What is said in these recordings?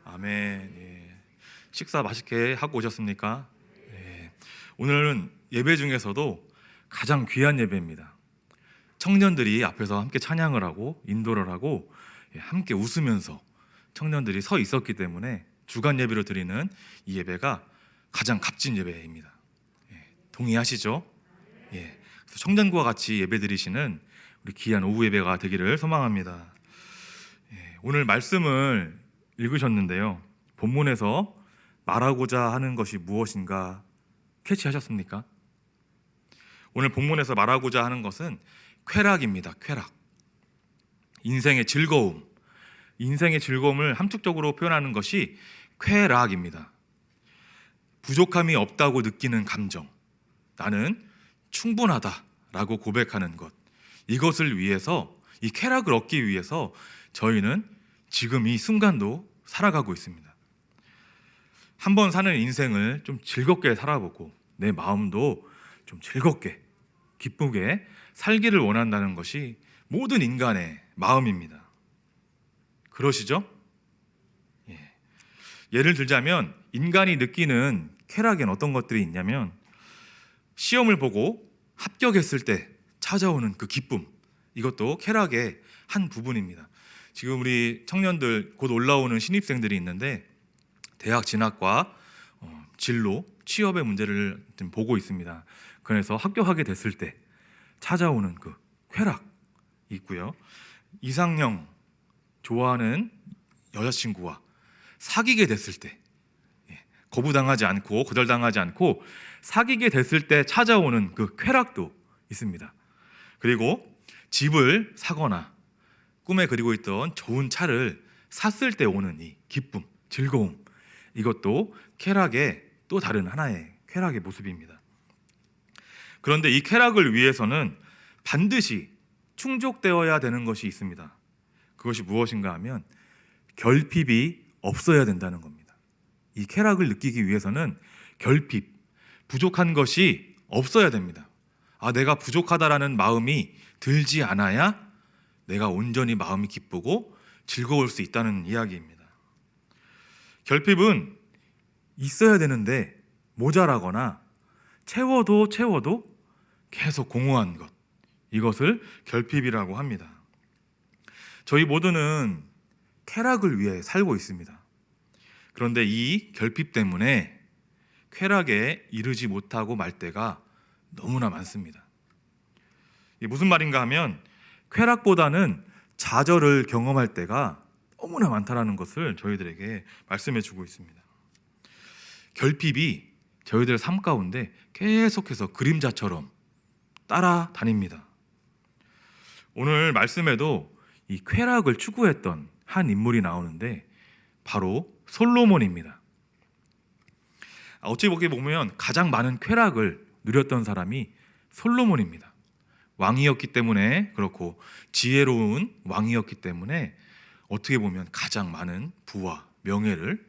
아멘. 예. 식사 맛있게 하고 오셨습니까? 예. 오늘은 예배 중에서도 가장 귀한 예배입니다. 청년들이 앞에서 함께 찬양을 하고 인도를 하고 함께 웃으면서 청년들이 서 있었기 때문에 주간 예배로 드리는 이 예배가 가장 값진 예배입니다. 동의하시죠? 예. 그래서 청년과 같이 예배 드리시는 우리 귀한 오후 예배가 되기를 소망합니다. 오늘 말씀을 읽으셨는데요. 본문에서 말하고자 하는 것이 무엇인가 캐치하셨습니까? 오늘 본문에서 말하고자 하는 것은 쾌락입니다. 쾌락. 인생의 즐거움. 인생의 즐거움을 함축적으로 표현하는 것이 쾌락입니다. 부족함이 없다고 느끼는 감정. 나는 충분하다라고 고백하는 것. 이것을 위해서, 이 쾌락을 얻기 위해서 저희는 지금 이 순간도 살아가고 있습니다. 한번 사는 인생을 좀 즐겁게 살아보고 내 마음도 좀 즐겁게 기쁘게 살기를 원한다는 것이 모든 인간의 마음입니다. 그러시죠? 예를 들자면 인간이 느끼는 쾌락엔 어떤 것들이 있냐면 시험을 보고 합격했을 때 찾아오는 그 기쁨, 이것도 쾌락의 한 부분입니다. 지금 우리 청년들 곧 올라오는 신입생들이 있는데 대학 진학과 진로, 취업의 문제를 좀 보고 있습니다. 그래서 합격하게 됐을 때 찾아오는 그 쾌락 있고요. 이상형 좋아하는 여자친구와 사귀게 됐을 때 거부당하지 않고 거절당하지 않고 사귀게 됐을 때 찾아오는 그 쾌락도 있습니다. 그리고 집을 사거나 꿈에 그리고 있던 좋은 차를 샀을 때 오는 이 기쁨, 즐거움, 이것도 쾌락의 또 다른 하나의 쾌락의 모습입니다. 그런데 이 쾌락을 위해서는 반드시 충족되어야 되는 것이 있습니다. 그것이 무엇인가 하면 결핍이 없어야 된다는 겁니다. 이 쾌락을 느끼기 위해서는 결핍, 부족한 것이 없어야 됩니다. 내가 부족하다라는 마음이 들지 않아야 내가 온전히 마음이 기쁘고 즐거울 수 있다는 이야기입니다. 결핍은 있어야 되는데 모자라거나 채워도 계속 공허한 것, 이것을 결핍이라고 합니다. 저희 모두는 쾌락을 위해 살고 있습니다. 그런데 이 결핍 때문에 쾌락에 이르지 못하고 말 때가 너무나 많습니다. 이게 무슨 말인가 하면 쾌락보다는 좌절을 경험할 때가 너무나 많다는 것을 저희들에게 말씀해 주고 있습니다. 결핍이 저희들 삶 가운데 계속해서 그림자처럼 따라다닙니다. 오늘 말씀에도 이 쾌락을 추구했던 한 인물이 나오는데 바로 솔로몬입니다. 어찌 보면 가장 많은 쾌락을 누렸던 사람이 솔로몬입니다. 왕이었기 때문에 그렇고 지혜로운 왕이었기 때문에 어떻게 보면 가장 많은 부와 명예를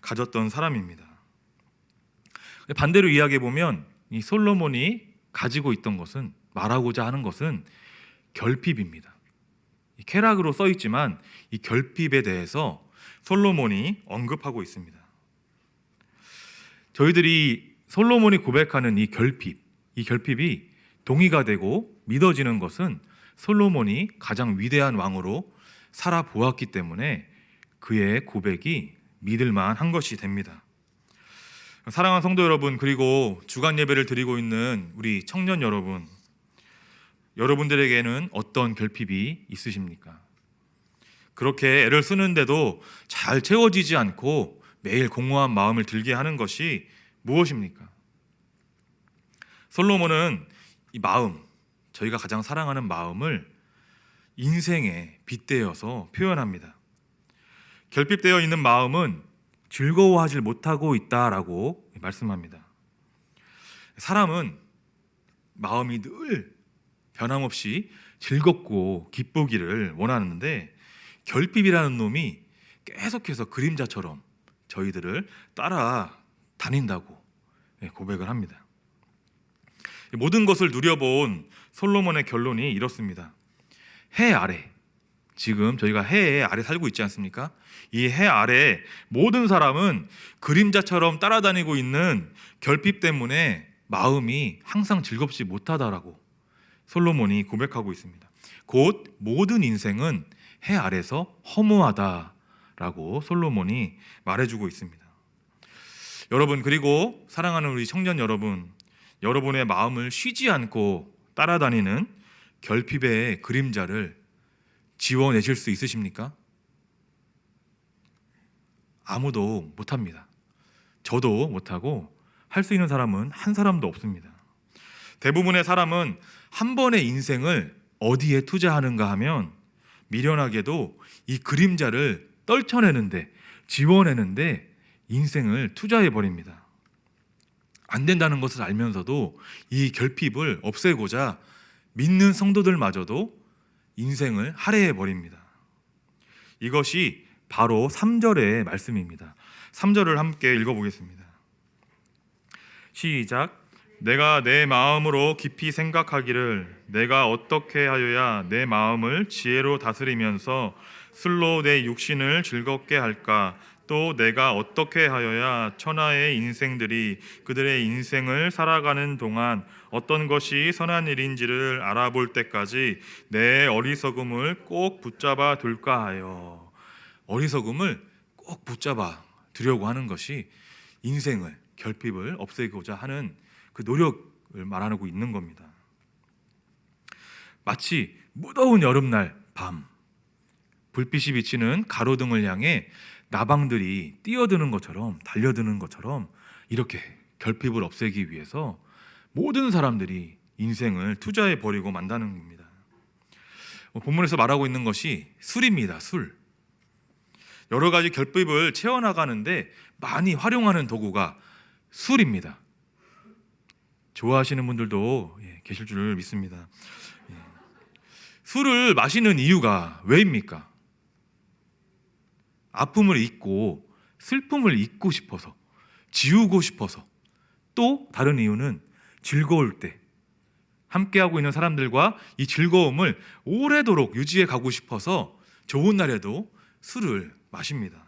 가졌던 사람입니다. 반대로 이야기해 보면 이 솔로몬이 가지고 있던 것은, 말하고자 하는 것은 결핍입니다. 쾌락으로 써 있지만 이 결핍에 대해서 솔로몬이 언급하고 있습니다. 저희들이 솔로몬이 고백하는 이 결핍이 동의가 되고 믿어지는 것은 솔로몬이 가장 위대한 왕으로 살아보았기 때문에 그의 고백이 믿을만한 것이 됩니다. 사랑하는 성도 여러분, 그리고 주간 예배를 드리고 있는 우리 청년 여러분, 여러분들에게는 어떤 결핍이 있으십니까? 그렇게 애를 쓰는데도 잘 채워지지 않고 매일 공허한 마음을 들게 하는 것이 무엇입니까? 솔로몬은 이 마음, 저희가 가장 사랑하는 마음을 인생에 빗대어서 표현합니다. 결핍되어 있는 마음은 즐거워하지 못하고 있다라고 말씀합니다. 사람은 마음이 늘 변함없이 즐겁고 기쁘기를 원하는데 결핍이라는 놈이 계속해서 그림자처럼 저희들을 따라다닌다고 고백을 합니다. 모든 것을 누려본 솔로몬의 결론이 이렇습니다. 해 아래, 지금 저희가 해 아래 살고 있지 않습니까? 이 해 아래 모든 사람은 그림자처럼 따라다니고 있는 결핍 때문에 마음이 항상 즐겁지 못하다라고 솔로몬이 고백하고 있습니다. 곧 모든 인생은 해 아래서 허무하다라고 솔로몬이 말해주고 있습니다. 여러분, 그리고 사랑하는 우리 청년 여러분, 여러분의 마음을 쉬지 않고 따라다니는 결핍의 그림자를 지워내실 수 있으십니까? 아무도 못합니다. 저도 못하고 할 수 있는 사람은 한 사람도 없습니다. 대부분의 사람은 한 번의 인생을 어디에 투자하는가 하면 미련하게도 이 그림자를 떨쳐내는데, 지워내는데 인생을 투자해 버립니다. 안 된다는 것을 알면서도 이 결핍을 없애고자 믿는 성도들마저도 인생을 할애해 버립니다. 이것이 바로 3절의 말씀입니다. 3절을 함께 읽어보겠습니다. 시작. 내가 내 마음으로 깊이 생각하기를 내가 어떻게 하여야 내 마음을 지혜로 다스리면서 술로 내 육신을 즐겁게 할까? 또 내가 어떻게 하여야 천하의 인생들이 그들의 인생을 살아가는 동안 어떤 것이 선한 일인지를 알아볼 때까지 내 어리석음을 꼭 붙잡아 둘까 하여. 어리석음을 꼭 붙잡아 두려고 하는 것이 인생을, 결핍을 없애고자 하는 그 노력을 말하고 있는 겁니다. 마치 무더운 여름날 밤, 불빛이 비치는 가로등을 향해 나방들이 뛰어드는 것처럼, 달려드는 것처럼 이렇게 결핍을 없애기 위해서 모든 사람들이 인생을 투자해 버리고 만다는 겁니다. 본문에서 말하고 있는 것이 술입니다. 술. 여러 가지 결핍을 채워나가는데 많이 활용하는 도구가 술입니다. 좋아하시는 분들도 계실 줄 믿습니다. 술을 마시는 이유가 왜입니까? 아픔을 잊고 슬픔을 잊고 싶어서, 지우고 싶어서, 또 다른 이유는 즐거울 때 함께하고 있는 사람들과 이 즐거움을 오래도록 유지해 가고 싶어서 좋은 날에도 술을 마십니다.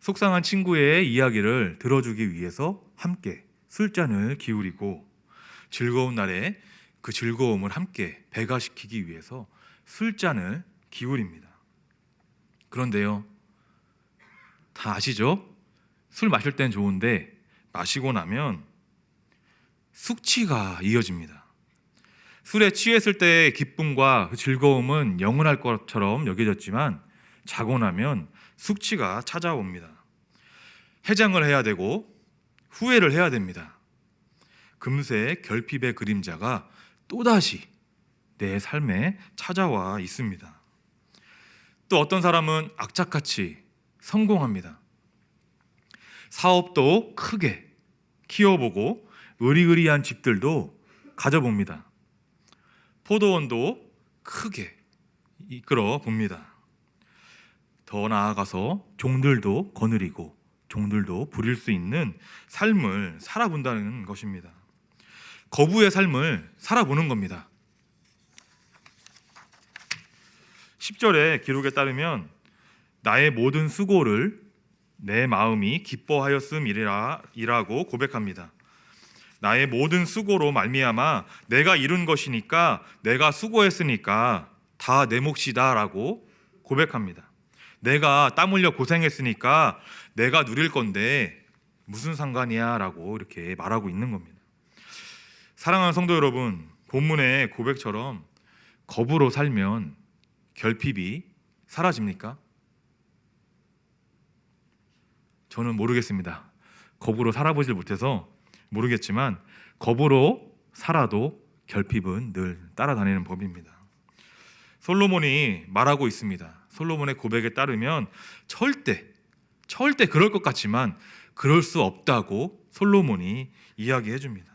속상한 친구의 이야기를 들어주기 위해서 함께 술잔을 기울이고, 즐거운 날에 그 즐거움을 함께 배가시키기 위해서 술잔을 기울입니다. 그런데요, 다 아시죠? 술 마실 땐 좋은데 마시고 나면 숙취가 이어집니다. 술에 취했을 때의 기쁨과 그 즐거움은 영원할 것처럼 여겨졌지만 자고 나면 숙취가 찾아옵니다. 해장을 해야 되고 후회를 해야 됩니다. 금세 결핍의 그림자가 또다시 내 삶에 찾아와 있습니다. 또 어떤 사람은 악착같이 성공합니다. 사업도 크게 키워보고 의리의리한 집들도 가져봅니다. 포도원도 크게 이끌어 봅니다. 더 나아가서 종들도 거느리고 종들도 부릴 수 있는 삶을 살아본다는 것입니다. 거부의 삶을 살아보는 겁니다. 10절의 기록에 따르면 나의 모든 수고를 내 마음이 기뻐하였음이라고 고백합니다. 나의 모든 수고로 말미암아 내가 이룬 것이니까, 내가 수고했으니까 다 내 몫이다라고 고백합니다. 내가 땀 흘려 고생했으니까 내가 누릴 건데 무슨 상관이야 라고 이렇게 말하고 있는 겁니다. 사랑하는 성도 여러분, 본문의 고백처럼 겁으로 살면 결핍이 사라집니까? 저는 모르겠습니다. 겁으로 살아보질 못해서 모르겠지만 겁으로 살아도 결핍은 늘 따라다니는 법입니다. 솔로몬이 말하고 있습니다. 솔로몬의 고백에 따르면 절대 그럴 것 같지만 그럴 수 없다고 솔로몬이 이야기해 줍니다.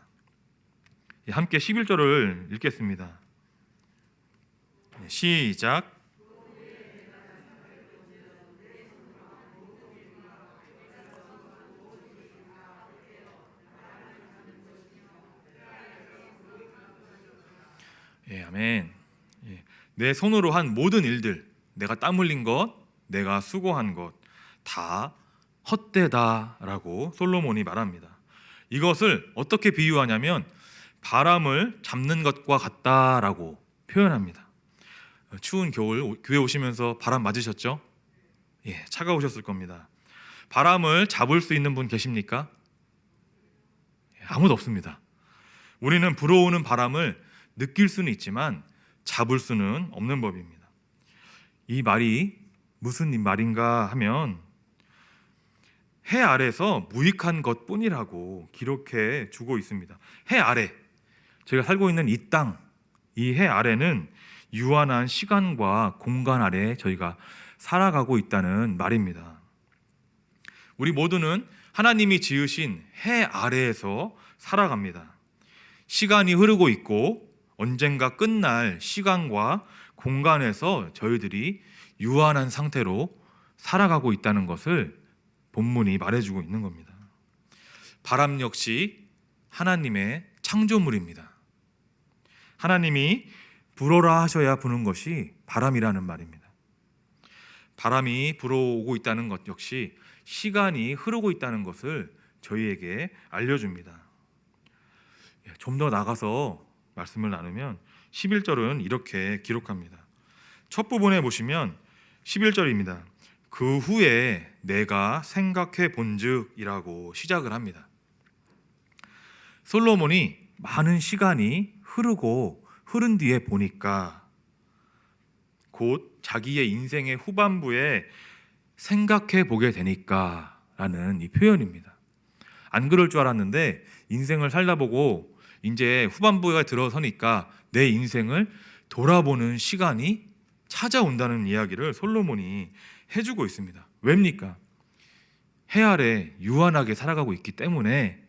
함께 11절을 읽겠습니다. 시작. 아멘. 내 손으로 한 모든 일들, 내가 땀 흘린 것, 내가 수고한 것 다 헛되다라고 솔로몬이 말합니다. 이것을 어떻게 비유하냐면 바람을 잡는 것과 같다라고 표현합니다. 추운 겨울 교회 오시면서 바람 맞으셨죠? 예, 차가우셨을 겁니다. 바람을 잡을 수 있는 분 계십니까? 아무도 없습니다. 우리는 불어오는 바람을 느낄 수는 있지만 잡을 수는 없는 법입니다. 이 말이 무슨 말인가 하면 해 아래서 무익한 것뿐이라고 기록해 주고 있습니다. 해 아래, 제가 살고 있는 이 땅, 이 해 아래는 유한한 시간과 공간 아래 저희가 살아가고 있다는 말입니다. 우리 모두는 하나님이 지으신 해 아래에서 살아갑니다. 시간이 흐르고 있고 언젠가 끝날 시간과 공간에서 저희들이 유한한 상태로 살아가고 있다는 것을 본문이 말해주고 있는 겁니다. 바람 역시 하나님의 창조물입니다. 하나님이 불어라 하셔야 부는 것이 바람이라는 말입니다. 바람이 불어오고 있다는 것 역시 시간이 흐르고 있다는 것을 저희에게 알려줍니다. 좀 더 나가서 말씀을 나누면 11절은 이렇게 기록합니다. 첫 부분에 보시면 11절입니다. 그 후에 내가 생각해 본즉이라고 시작을 합니다. 솔로몬이 많은 시간이 흐른 뒤에 보니까 곧 자기의 인생의 후반부에 생각해 보게 되니까 라는 이 표현입니다. 안 그럴 줄 알았는데 인생을 살다 보고 이제 후반부가 들어서니까 내 인생을 돌아보는 시간이 찾아온다는 이야기를 솔로몬이 해주고 있습니다. 왜입니까? 해 아래 유한하게 살아가고 있기 때문에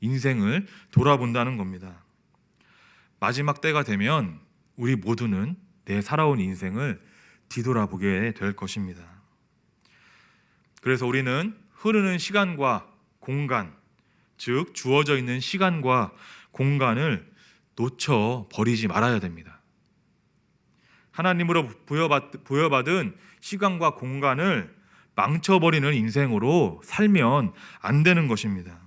인생을 돌아본다는 겁니다. 마지막 때가 되면 우리 모두는 내 살아온 인생을 뒤돌아보게 될 것입니다. 그래서 우리는 흐르는 시간과 공간, 즉 주어져 있는 시간과 공간을 놓쳐 버리지 말아야 됩니다. 하나님으로 부여받은 시간과 공간을 망쳐버리는 인생으로 살면 안 되는 것입니다.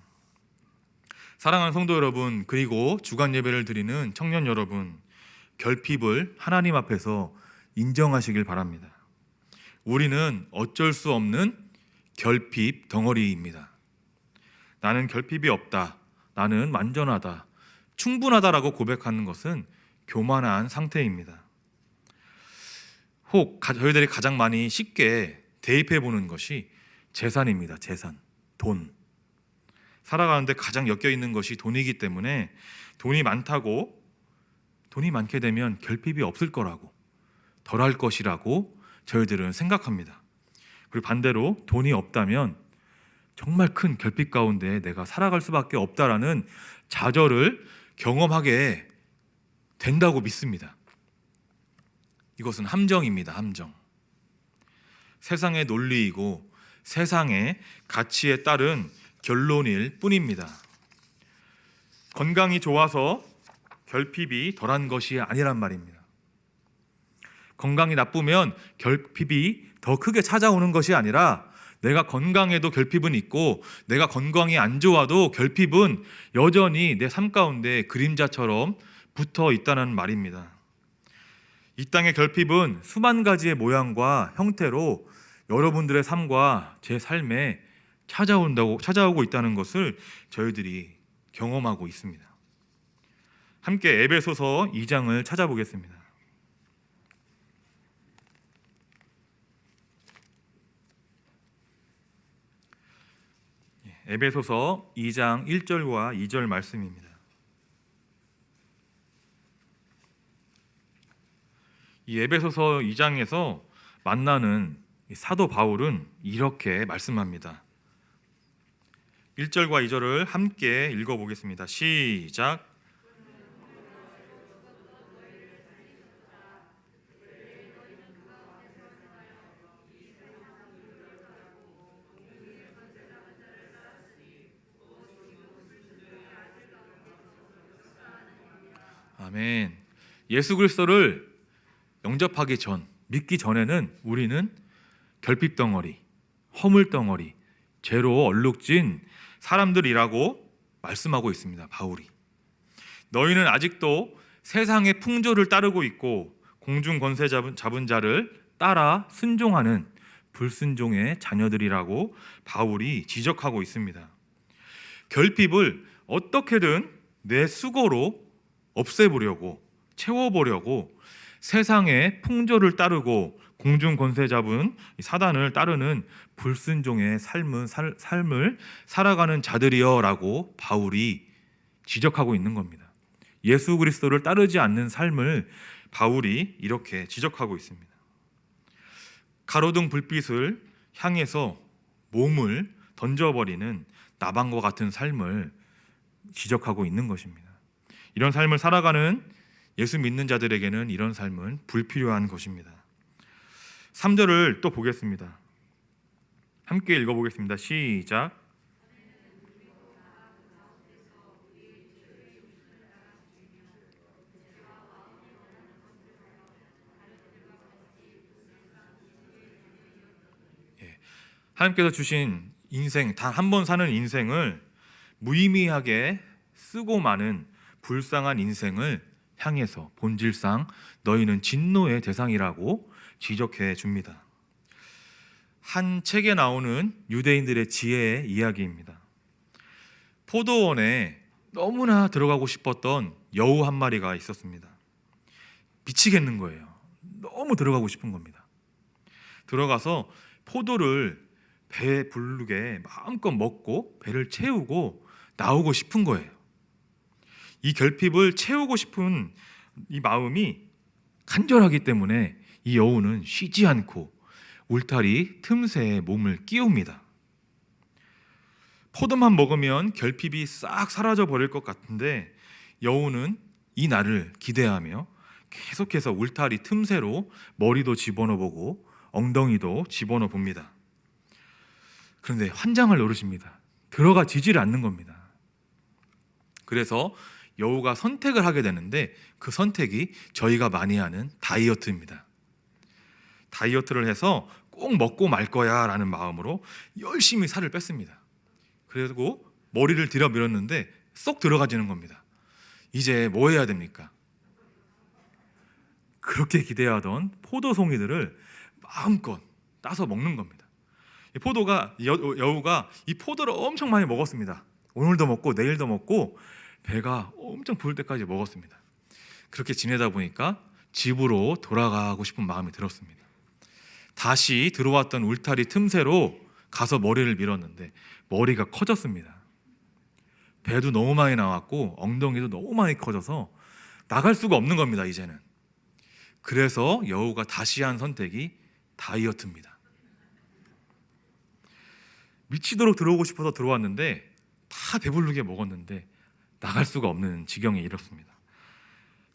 사랑하는 성도 여러분, 그리고 주간 예배를 드리는 청년 여러분, 결핍을 하나님 앞에서 인정하시길 바랍니다. 우리는 어쩔 수 없는 결핍 덩어리입니다. 나는 결핍이 없다, 나는 완전하다, 충분하다라고 고백하는 것은 교만한 상태입니다. 혹 저희들이 가장 많이 쉽게 대입해 보는 것이 재산입니다. 재산, 돈. 살아가는데 가장 엮여 있는 것이 돈이기 때문에 돈이 많게 되면 결핍이 없을 거라고, 덜할 것이라고 저희들은 생각합니다. 그리고 반대로 돈이 없다면 정말 큰 결핍 가운데 내가 살아갈 수밖에 없다라는 좌절을 경험하게 된다고 믿습니다. 이것은 함정입니다. 함정. 세상의 논리이고 세상의 가치에 따른 결론일 뿐입니다. 건강이 좋아서 결핍이 덜한 것이 아니란 말입니다. 건강이 나쁘면 결핍이 더 크게 찾아오는 것이 아니라 내가 건강해도 결핍은 있고 내가 건강이 안 좋아도 결핍은 여전히 내 삶 가운데 그림자처럼 붙어 있다는 말입니다. 이 땅의 결핍은 수만 가지의 모양과 형태로 여러분들의 삶과 제 삶에 찾아오고 있다는 것을 저희들이 경험하고 있습니다. 함께 에베소서 2장을 찾아보겠습니다. 에베소서 2장 1절과 2절 말씀입니다. 이 에베소서 2장에서 만나는 사도 바울은 이렇게 말씀합니다. 1절과 2절을 함께 읽어보겠습니다. 시작. 아멘. 예수 그리스도를 영접하기 전, 믿기 전에는 우리는 결핍 덩어리, 허물 덩어리, 죄로 얼룩진 사람들이라고 말씀하고 있습니다. 바울이. 너희는 아직도 세상의 풍조를 따르고 있고 공중 권세 잡은 자를 따라 순종하는 불순종의 자녀들이라고 바울이 지적하고 있습니다. 결핍을 어떻게든 내 수고로 없애보려고, 채워보려고 세상의 풍조를 따르고 공중 권세 잡은 사단을 따르는 불순종의 삶을 살아가는 자들이여라고 바울이 지적하고 있는 겁니다. 예수 그리스도를 따르지 않는 삶을 바울이 이렇게 지적하고 있습니다. 가로등 불빛을 향해서 몸을 던져버리는 나방과 같은 삶을 지적하고 있는 것입니다. 이런 삶을 살아가는 예수 믿는 자들에게는 이런 삶은 불필요한 것입니다. 3절을 또 보겠습니다. 함께 읽어보겠습니다. 시작. 하나님께서 주신 인생, 단 한 번 사는 인생을 무의미하게 쓰고 마는 불쌍한 인생을 향해서 본질상 너희는 진노의 대상이라고 지적해 줍니다. 한 책에 나오는 유대인들의 지혜의 이야기입니다. 포도원에 너무나 들어가고 싶었던 여우 한 마리가 있었습니다. 미치겠는 거예요. 너무 들어가고 싶은 겁니다. 들어가서 포도를 배에 부르게 마음껏 먹고 배를 채우고 나오고 싶은 거예요. 이 결핍을 채우고 싶은 이 마음이 간절하기 때문에 이 여우는 쉬지 않고 울타리 틈새에 몸을 끼웁니다. 포도만 먹으면 결핍이 싹 사라져 버릴 것 같은데 여우는 이 날을 기대하며 계속해서 울타리 틈새로 머리도 집어넣어 보고 엉덩이도 집어넣어 봅니다. 그런데 환장을 노릇입니다. 들어가지지를 않는 겁니다. 그래서 여우가 선택을 하게 되는데 그 선택이 저희가 많이 아는 다이어트입니다. 다이어트를 해서 꼭 먹고 말 거야 라는 마음으로 열심히 살을 뺐습니다. 그리고 머리를 들여 밀었는데 쏙 들어가지는 겁니다. 이제 뭐 해야 됩니까? 그렇게 기대하던 포도송이들을 마음껏 따서 먹는 겁니다. 여우가 이 포도를 엄청 많이 먹었습니다. 오늘도 먹고 내일도 먹고 배가 엄청 부를 때까지 먹었습니다. 그렇게 지내다 보니까 집으로 돌아가고 싶은 마음이 들었습니다. 다시 들어왔던 울타리 틈새로 가서 머리를 밀었는데 머리가 커졌습니다. 배도 너무 많이 나왔고 엉덩이도 너무 많이 커져서 나갈 수가 없는 겁니다. 이제는. 그래서 여우가 다시 한 선택이 다이어트입니다. 미치도록 들어오고 싶어서 들어왔는데 다 배부르게 먹었는데 나갈 수가 없는 지경에 이르렀습니다.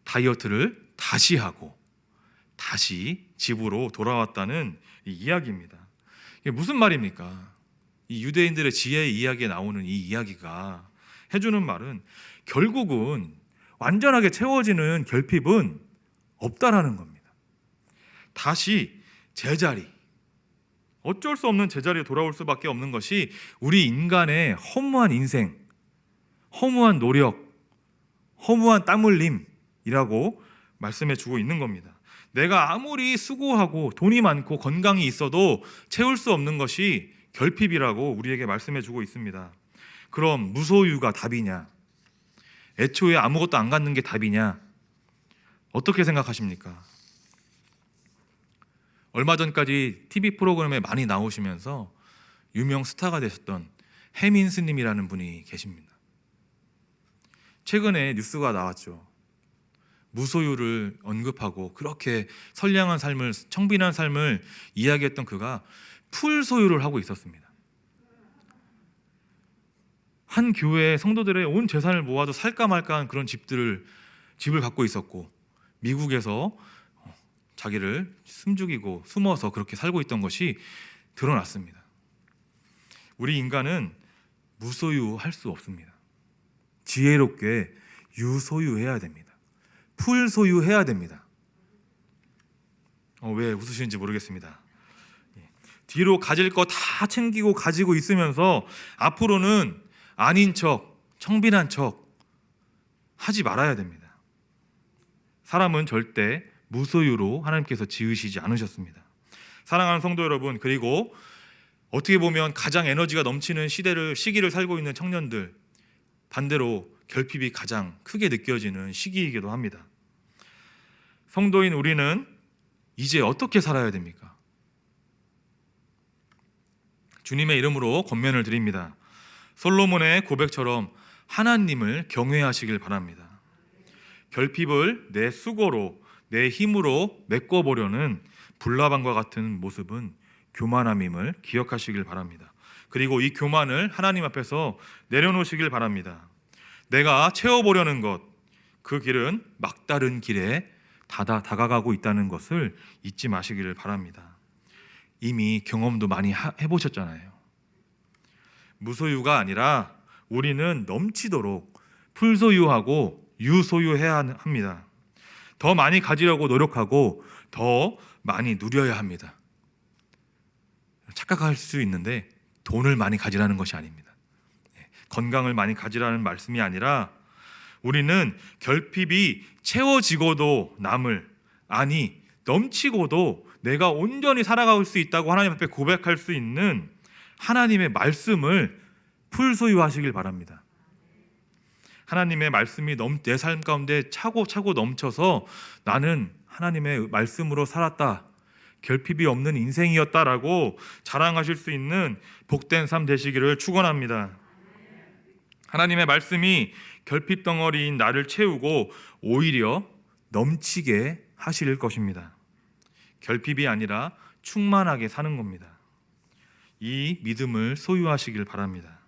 다이어트를 다시 하고 다시 집으로 돌아왔다는 이 이야기입니다. 이게 무슨 말입니까? 이 유대인들의 지혜의 이야기에 나오는 이 이야기가 해주는 말은 결국은 완전하게 채워지는 결핍은 없다라는 겁니다. 다시 제자리, 어쩔 수 없는 제자리에 돌아올 수밖에 없는 것이 우리 인간의 허무한 인생, 허무한 노력, 허무한 땀 흘림이라고 말씀해 주고 있는 겁니다. 내가 아무리 수고하고 돈이 많고 건강이 있어도 채울 수 없는 것이 결핍이라고 우리에게 말씀해 주고 있습니다. 그럼 무소유가 답이냐? 애초에 아무것도 안 갖는 게 답이냐? 어떻게 생각하십니까? 얼마 전까지 TV 프로그램에 많이 나오시면서 유명 스타가 되셨던 해민 스님이라는 분이 계십니다. 최근에 뉴스가 나왔죠. 무소유를 언급하고 그렇게 선량한 삶을, 청빈한 삶을 이야기했던 그가 풀소유를 하고 있었습니다. 한 교회 성도들의 온 재산을 모아도 살까 말까한 그런 집을 갖고 있었고 미국에서 자기를 숨죽이고 숨어서 그렇게 살고 있던 것이 드러났습니다. 우리 인간은 무소유할 수 없습니다. 지혜롭게 유소유해야 됩니다. 풀소유해야 됩니다. 왜 웃으시는지 모르겠습니다. 뒤로 가질 거 다 챙기고 가지고 있으면서 앞으로는 아닌 척, 청빈한 척 하지 말아야 됩니다. 사람은 절대 무소유로 하나님께서 지으시지 않으셨습니다. 사랑하는 성도 여러분, 그리고 어떻게 보면 가장 에너지가 넘치는 시기를 살고 있는 청년들, 반대로 결핍이 가장 크게 느껴지는 시기이기도 합니다. 성도인 우리는 이제 어떻게 살아야 됩니까? 주님의 이름으로 권면을 드립니다. 솔로몬의 고백처럼 하나님을 경외하시길 바랍니다. 결핍을 내 수고로, 내 힘으로 메꿔보려는 불나방과 같은 모습은 교만함임을 기억하시길 바랍니다. 그리고 이 교만을 하나님 앞에서 내려놓으시길 바랍니다. 내가 채워보려는 것, 그 길은 막다른 길에 다가가고 있다는 것을 잊지 마시기를 바랍니다. 이미 경험도 많이 해보셨잖아요. 무소유가 아니라 우리는 넘치도록 풀소유하고 유소유해야 합니다. 더 많이 가지려고 노력하고 더 많이 누려야 합니다. 착각할 수 있는데 돈을 많이 가지라는 것이 아닙니다. 건강을 많이 가지라는 말씀이 아니라 우리는 결핍이 채워지고도 남을, 아니 넘치고도 내가 온전히 살아갈 수 있다고 하나님 앞에 고백할 수 있는 하나님의 말씀을 풀소유하시길 바랍니다. 하나님의 말씀이 내 삶 가운데 차고 넘쳐서 나는 하나님의 말씀으로 살았다, 결핍이 없는 인생이었다라고 자랑하실 수 있는 복된 삶 되시기를 축원합니다. 하나님의 말씀이 결핍 덩어리인 나를 채우고 오히려 넘치게 하실 것입니다. 결핍이 아니라 충만하게 사는 겁니다. 이 믿음을 소유하시길 바랍니다.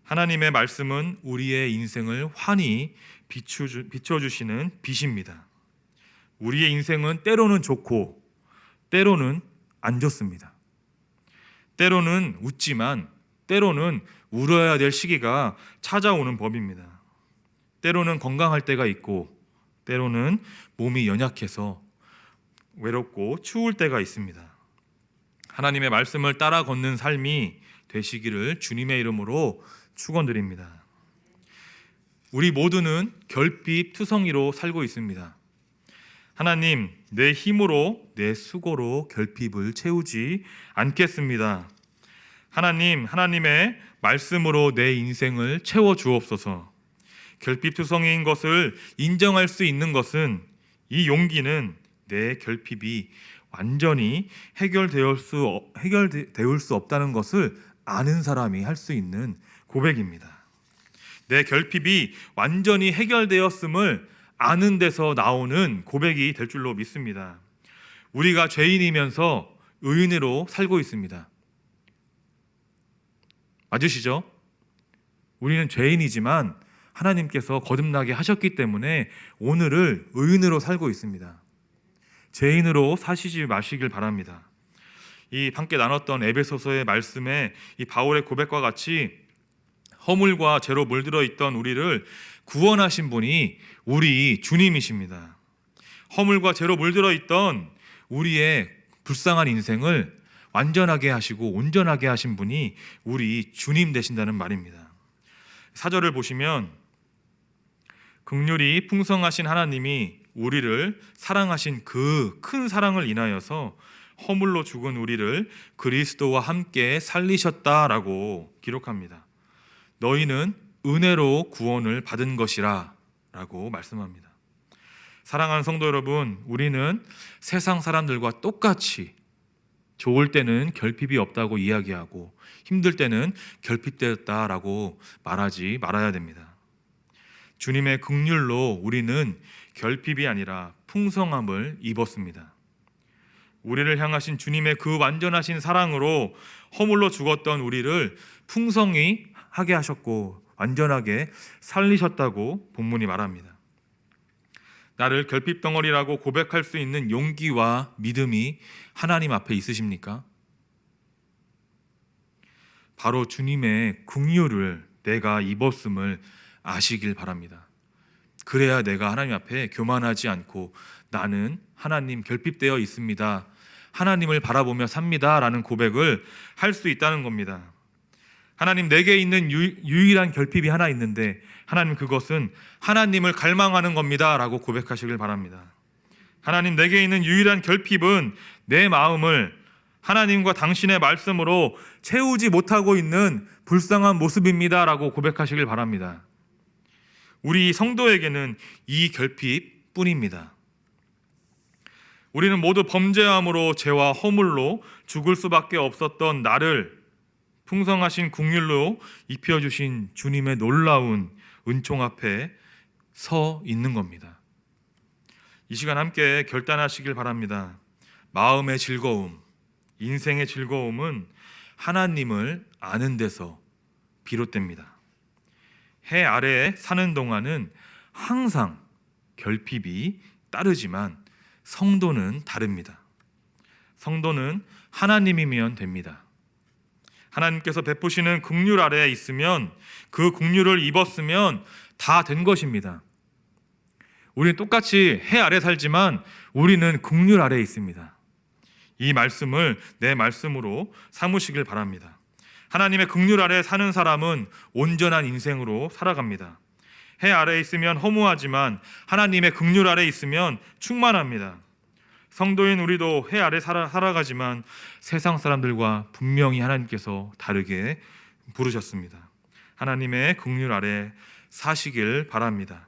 하나님의 말씀은 우리의 인생을 환히 비춰주시는 빛입니다. 우리의 인생은 때로는 좋고 때로는 안 좋습니다. 때로는 웃지만 때로는 울어야 될 시기가 찾아오는 법입니다. 때로는 건강할 때가 있고 때로는 몸이 연약해서 외롭고 추울 때가 있습니다. 하나님의 말씀을 따라 걷는 삶이 되시기를 주님의 이름으로 축원드립니다. 우리 모두는 결핍 투성이로 살고 있습니다. 하나님, 내 힘으로 내 수고로 결핍을 채우지 않겠습니다. 하나님, 하나님의 말씀으로 내 인생을 채워 주옵소서. 결핍 투성이인 것을 인정할 수 있는 것은, 이 용기는 내 결핍이 완전히 해결될 수 없다는 것을 아는 사람이 할 수 있는 고백입니다. 내 결핍이 완전히 해결되었음을 아는 데서 나오는 고백이 될 줄로 믿습니다. 우리가 죄인이면서 의인으로 살고 있습니다. 맞으시죠? 우리는 죄인이지만 하나님께서 거듭나게 하셨기 때문에 오늘을 의인으로 살고 있습니다. 죄인으로 사시지 마시길 바랍니다. 이 함께 나눴던 에베소서의 말씀에 이 바울의 고백과 같이 허물과 죄로 물들어 있던 우리를 구원하신 분이 우리 주님이십니다. 허물과 죄로 물들어 있던 우리의 불쌍한 인생을 완전하게 하시고 온전하게 하신 분이 우리 주님 되신다는 말입니다. 4절을 보시면 긍휼이 풍성하신 하나님이 우리를 사랑하신 그 큰 사랑을 인하여서 허물로 죽은 우리를 그리스도와 함께 살리셨다라고 기록합니다. 너희는 은혜로 구원을 받은 것이라 라고 말씀합니다. 사랑하는 성도 여러분, 우리는 세상 사람들과 똑같이 좋을 때는 결핍이 없다고 이야기하고 힘들 때는 결핍되었다라고 말하지 말아야 됩니다. 주님의 긍휼로 우리는 결핍이 아니라 풍성함을 입었습니다. 우리를 향하신 주님의 그 완전하신 사랑으로 허물로 죽었던 우리를 풍성히 하게 하셨고 완전하게 살리셨다고 본문이 말합니다. 나를 결핍 덩어리라고 고백할 수 있는 용기와 믿음이 하나님 앞에 있으십니까? 바로 주님의 긍휼을 내가 입었음을 아시길 바랍니다. 그래야 내가 하나님 앞에 교만하지 않고 나는 하나님 결핍되어 있습니다, 하나님을 바라보며 삽니다 라는 고백을 할 수 있다는 겁니다. 하나님, 내게 있는 유일한 결핍이 하나 있는데 하나님, 그것은 하나님을 갈망하는 겁니다 라고 고백하시길 바랍니다. 하나님, 내게 있는 유일한 결핍은 내 마음을 하나님과 당신의 말씀으로 채우지 못하고 있는 불쌍한 모습입니다 라고 고백하시길 바랍니다. 우리 성도에게는 이 결핍 뿐입니다. 우리는 모두 범죄함으로 죄와 허물로 죽을 수밖에 없었던 나를 풍성하신 긍휼로 입혀주신 주님의 놀라운 은총 앞에 서 있는 겁니다. 이 시간 함께 결단하시길 바랍니다. 마음의 즐거움, 인생의 즐거움은 하나님을 아는 데서 비롯됩니다. 해 아래에 사는 동안은 항상 결핍이 따르지만 성도는 다릅니다. 성도는 하나님이면 됩니다. 하나님께서 베푸시는 긍휼 아래에 있으면, 그 긍휼을 입었으면 다 된 것입니다. 우리는 똑같이 해 아래 살지만 우리는 긍휼 아래에 있습니다. 이 말씀을 내 말씀으로 삼으시길 바랍니다. 하나님의 긍휼 아래 사는 사람은 온전한 인생으로 살아갑니다. 해 아래에 있으면 허무하지만 하나님의 긍휼 아래에 있으면 충만합니다. 성도인 우리도 해 아래 살아가지만 세상 사람들과 분명히 하나님께서 다르게 부르셨습니다. 하나님의 긍휼 아래 사시길 바랍니다.